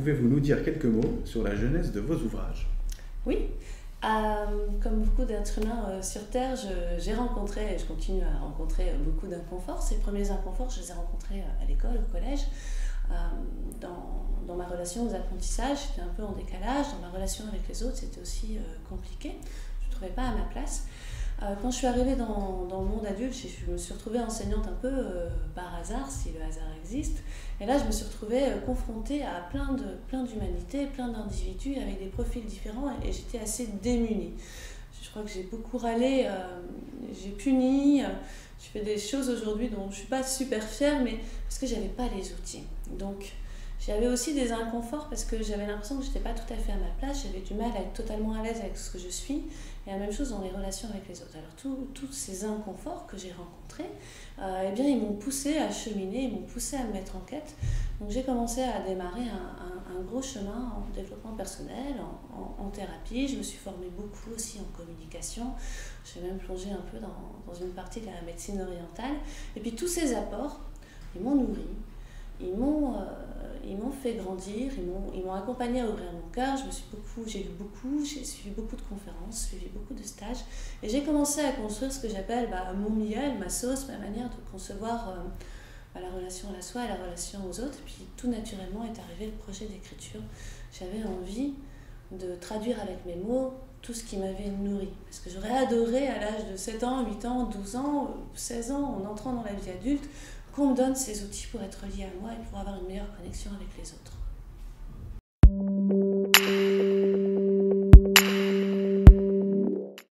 pouvez-vous nous dire quelques mots sur la genèse de vos ouvrages? Oui, comme beaucoup d'êtres humains sur Terre, j'ai rencontré et je continue à rencontrer beaucoup d'inconforts. Ces premiers inconforts, je les ai rencontrés à l'école, au collège. Dans ma relation aux apprentissages, j'étais un peu en décalage. Dans ma relation avec les autres, c'était aussi compliqué. Je ne trouvais pas à ma place. Quand je suis arrivée dans le monde adulte, je me suis retrouvée enseignante un peu par hasard, si le hasard existe. Et là, je me suis retrouvée confrontée à plein d'humanités, plein d'individus avec des profils différents et j'étais assez démunie. Je crois que j'ai beaucoup râlé, j'ai puni, je fais des choses aujourd'hui dont je ne suis pas super fière, mais parce que je n'avais pas les outils. Donc, j'avais aussi des inconforts parce que j'avais l'impression que je n'étais pas tout à fait à ma place, j'avais du mal à être totalement à l'aise avec ce que je suis, et la même chose dans les relations avec les autres. Alors tous ces inconforts que j'ai rencontrés, eh bien, ils m'ont poussée à cheminer, ils m'ont poussée à me mettre en quête. Donc j'ai commencé à démarrer un gros chemin en développement personnel, en thérapie. Je me suis formée beaucoup aussi en communication. J'ai même plongé un peu dans une partie de la médecine orientale. Et puis tous ces apports, ils m'ont nourri. Ils m'ont fait grandir, ils m'ont accompagnée à ouvrir mon cœur. J'ai lu beaucoup, j'ai suivi beaucoup de conférences, suivi beaucoup de stages. Et j'ai commencé à construire ce que j'appelle mon miel, ma sauce, ma manière de concevoir la relation à soi et la relation aux autres. Et puis tout naturellement est arrivé le projet d'écriture. J'avais envie de traduire avec mes mots tout ce qui m'avait nourri. Parce que j'aurais adoré à l'âge de 7 ans, 8 ans, 12 ans, 16 ans, en entrant dans la vie adulte, qu'on me donne ces outils pour être lié à moi et pour avoir une meilleure connexion avec les autres.